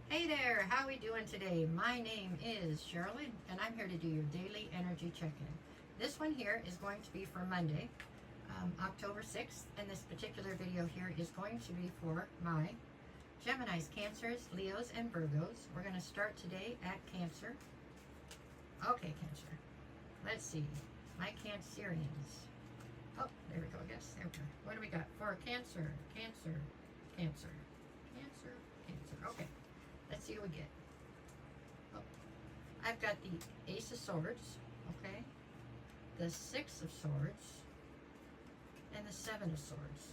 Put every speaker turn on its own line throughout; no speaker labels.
Hey there, how we doing today? My name is Sherilyn, and I'm here to do your daily energy check-in. This one here is going to be for Monday, October 6th, and this particular video here is going to be for my Geminis, Cancers, Leos, and Virgos. We're going to start today at Cancer. Okay, Cancer. Let's see. My Cancerians. Oh, there we go, I guess. There we go. What do we got for Cancer? Cancer, Cancer, Cancer, Cancer. Okay. Let's see what we get. Oh, I've got the Ace of Swords, okay, the Six of Swords, and the Seven of Swords.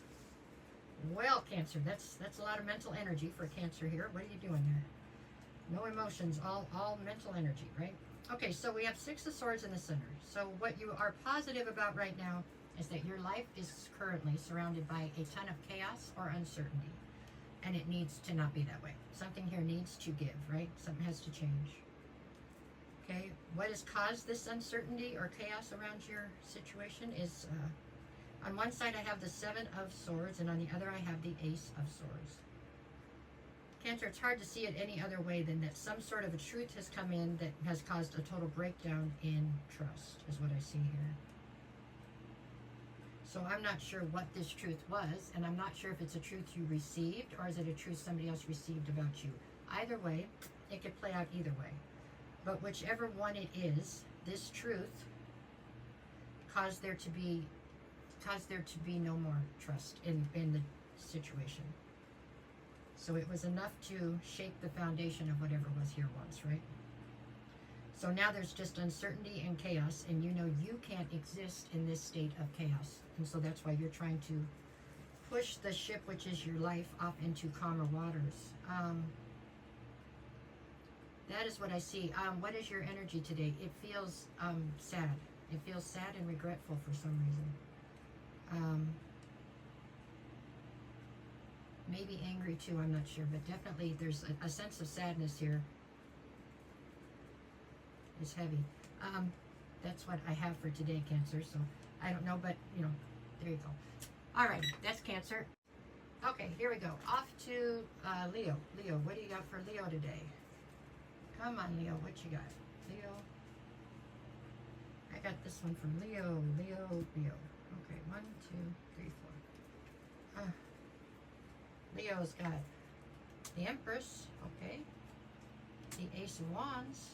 Well, Cancer, that's a lot of mental energy for Cancer here. What are you doing there? No emotions, all mental energy, right? Okay, so we have Six of Swords in the center. So what you are positive about right now is that your life is currently surrounded by a ton of chaos or uncertainty. And it needs to not be that way. Something here needs to give, right? Something has to change. Okay, what has caused this uncertainty or chaos around your situation is, on one side I have the Seven of Swords, and on the other I have the Ace of Swords. Cancer, it's hard to see it any other way than that some sort of a truth has come in that has caused a total breakdown in trust, is what I see here. So I'm not sure what this truth was, and I'm not sure if it's a truth you received or is it a truth somebody else received about you. Either way, it could play out either way. But whichever one it is, this truth caused there to be no more trust in the situation. So it was enough to shake the foundation of whatever was here once, right? So now there's just uncertainty and chaos, and you know you can't exist in this state of chaos. And so that's why you're trying to push the ship, which is your life, off into calmer waters. That is what I see. What is your energy today? It feels sad. It feels sad and regretful for some reason. Maybe angry too, I'm not sure. But definitely there's a sense of sadness here. It's heavy. That's what I have for today, Cancer. So I don't know, but you know, there you go. All right, that's Cancer. Okay, here we go. Off to Leo. Leo, what do you got for Leo today? Come on, Leo. What you got? Leo. I got this one from Leo. Leo. Okay, 1, 2, 3, 4. Leo's got the Empress. Okay. The Ace of Wands.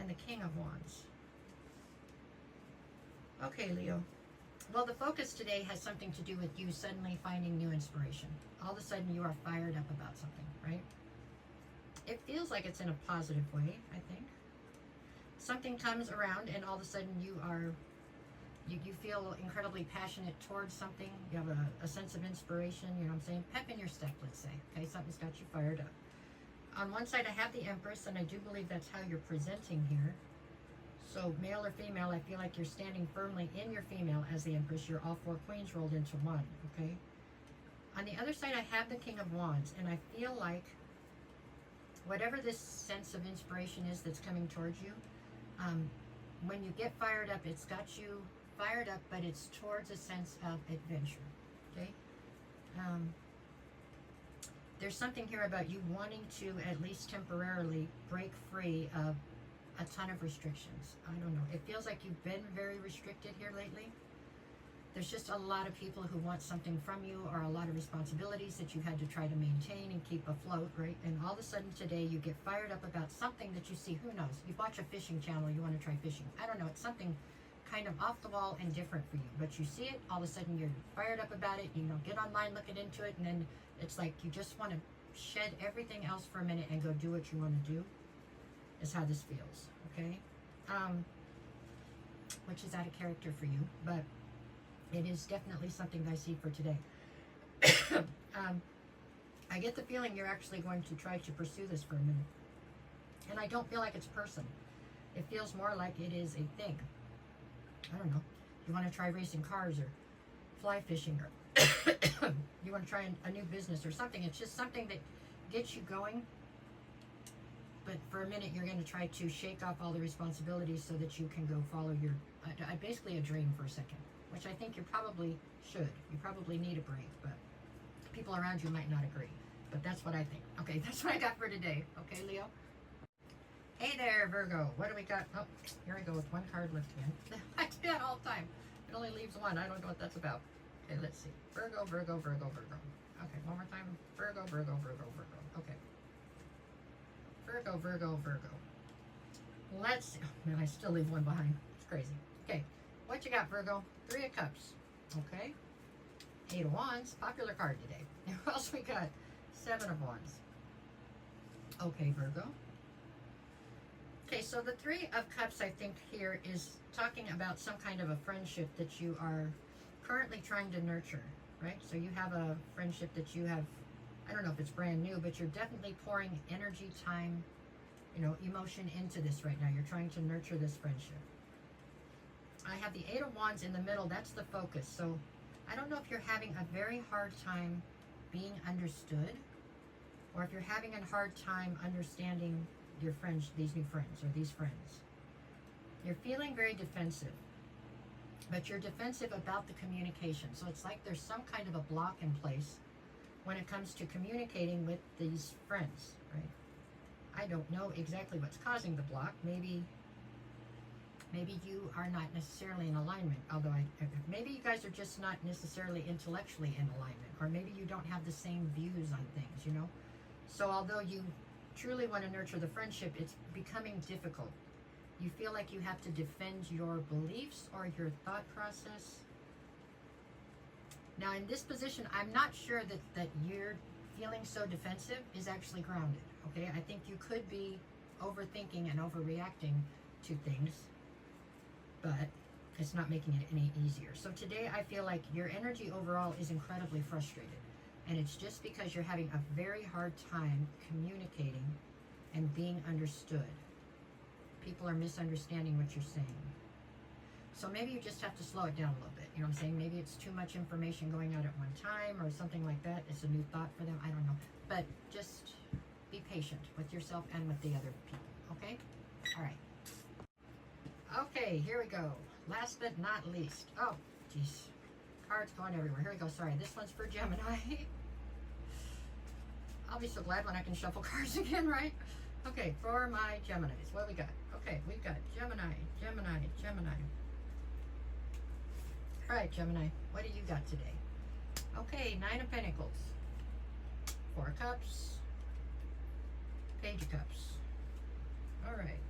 And the King of Wands. Okay, Leo. Well, the focus today has something to do with you suddenly finding new inspiration. All of a sudden you are fired up about something, right? It feels like it's in a positive way, I think. Something comes around and all of a sudden you feel incredibly passionate towards something. You have a sense of inspiration, you know what I'm saying? Pep in your step, let's say. Okay, something's got you fired up. On one side, I have the Empress, and I do believe that's how you're presenting here. So, male or female, I feel like you're standing firmly in your female as the Empress. You're all 4 queens rolled into one, okay? On the other side, I have the King of Wands, and I feel like whatever this sense of inspiration is that's coming towards you, when you get fired up, it's got you fired up, but it's towards a sense of adventure, okay? There's something here about you wanting to, at least temporarily, break free of a ton of restrictions. I don't know. It feels like you've been very restricted here lately. There's just a lot of people who want something from you, or a lot of responsibilities that you've had to try to maintain and keep afloat, right? And all of a sudden today you get fired up about something that you see. Who knows? You watch a fishing channel, you want to try fishing. I don't know. It's something kind of off the wall and different for you. But you see it, all of a sudden you're fired up about it. You know, get online, looking into it, and then it's like you just want to shed everything else for a minute and go do what you want to do, is how this feels, okay? Which is out of character for you, but it is definitely something I see for today. I get the feeling you're actually going to try to pursue this for a minute. And I don't feel like it's a person. It feels more like it is a thing. I don't know. You want to try racing cars or fly fishing, or you want to try a new business or something. It's just something that gets you going. But for a minute, you're going to try to shake off all the responsibilities so that you can go follow your, basically a dream for a second, which I think you probably should. You probably need a break, but people around you might not agree. but that's what I think. Okay, that's what I got for today. Okay, Leo? Hey there, Virgo. What do we got? Oh, here I go with one card left again. I do that all the time. It only leaves one. I don't know what that's about. Okay, let's see. Virgo, Virgo, Virgo, Virgo. Okay, one more time. Virgo, Virgo, Virgo, Virgo. Okay. Virgo, Virgo, Virgo. Let's see. Oh, man, I still leave one behind. It's crazy. Okay, what you got, Virgo? 3 of Cups. Okay. 8 of Wands. Popular card today. What else we got? 7 of Wands. Okay, Virgo. Okay, so the 3 of Cups, I think, here is talking about some kind of a friendship that you are currently trying to nurture, right? So you have a friendship that you have, I don't know if it's brand new, but you're definitely pouring energy, time, you know, emotion into this right now. You're trying to nurture this friendship. I have the 8 of Wands in the middle. That's the focus. So I don't know if you're having a very hard time being understood, or if you're having a hard time understanding your friends, these new friends, or these friends. You're feeling very defensive, but you're defensive about the communication. So it's like there's some kind of a block in place when it comes to communicating with these friends, right? I don't know exactly what's causing the block. Maybe you are not necessarily in alignment, although maybe you guys are just not necessarily intellectually in alignment, or maybe you don't have the same views on things, you know? So although you truly want to nurture the friendship, it's becoming difficult. You feel like you have to defend your beliefs or your thought process. Now in this position, I'm not sure that you're feeling so defensive is actually grounded, okay? I think you could be overthinking and overreacting to things, but it's not making it any easier. So today I feel like your energy overall is incredibly frustrated. And it's just because you're having a very hard time communicating and being understood. People are misunderstanding what you're saying. So maybe you just have to slow it down a little bit. You know what I'm saying? Maybe it's too much information going out at one time or something like that. It's a new thought for them. I don't know. But just be patient with yourself and with the other people. Okay? All right. Okay, here we go. Last but not least. Oh, geez. Cards going everywhere. Here we go. Sorry. This one's for Gemini. I'll be so glad when I can shuffle cards again, right? Okay, for my Geminis, what do we got? Okay, we've got Gemini, Gemini, Gemini. All right, Gemini, what do you got today? Okay, 9 of Pentacles, 4 of Cups, Page of Cups. All right.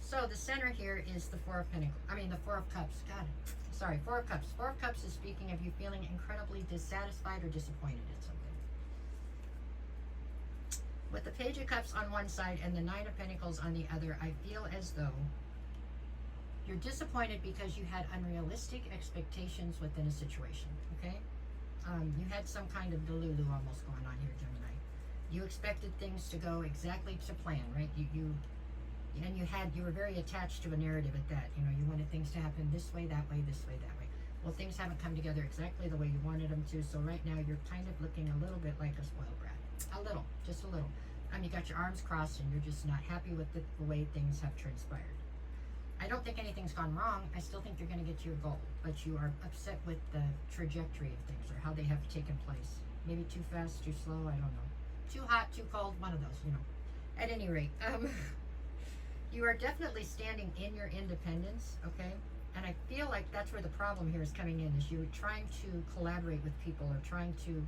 So the center here is the 4 of Pentacles. I mean, the 4 of Cups. God, sorry, 4 of Cups. 4 of Cups is speaking of you feeling incredibly dissatisfied or disappointed in something. With the Page of Cups on one side and the 9 of Pentacles on the other, I feel as though you're disappointed because you had unrealistic expectations within a situation, okay? You had some kind of delulu almost going on here, Gemini. You expected things to go exactly to plan, right? You were very attached to a narrative at that. You know, you wanted things to happen this way, that way, this way, that way. Well, things haven't come together exactly the way you wanted them to, so right now you're kind of looking a little bit like a spoiled brat. A little, just a little. You got your arms crossed and you're just not happy with the way things have transpired. I don't think anything's gone wrong. I still think you're going to get to your goal, but you are upset with the trajectory of things or how they have taken place. Maybe too fast, too slow, I don't know. Too hot, too cold, one of those, you know. At any rate, you are definitely standing in your independence, okay? And I feel like that's where the problem here is coming in, is you're trying to collaborate with people or trying to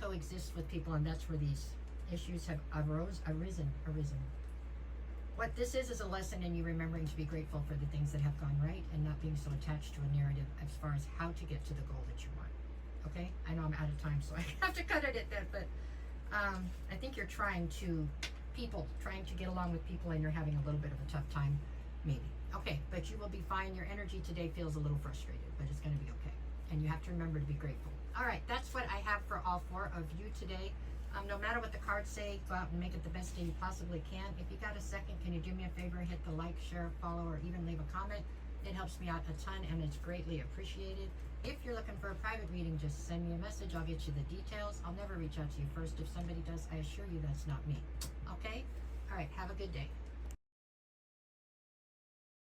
coexist with people, and that's where these issues have arisen. What this is a lesson in you remembering to be grateful for the things that have gone right and not being so attached to a narrative as far as how to get to the goal that you want. Okay? I know I'm out of time, so I have to cut it at that, but I think you're trying to get along with people, and you're having a little bit of a tough time, maybe. Okay, but you will be fine. Your energy today feels a little frustrated, but it's going to be okay. And you have to remember to be grateful. All right, that's what I have for all 4 of you today. No matter what the cards say, go out and make it the best day you possibly can. If you got a second, can you do me a favor? Hit the like, share, follow, or even leave a comment. It helps me out a ton, and it's greatly appreciated. If you're looking for a private reading, just send me a message. I'll get you the details. I'll never reach out to you first. If somebody does, I assure you that's not me. Okay? All right, have a good day.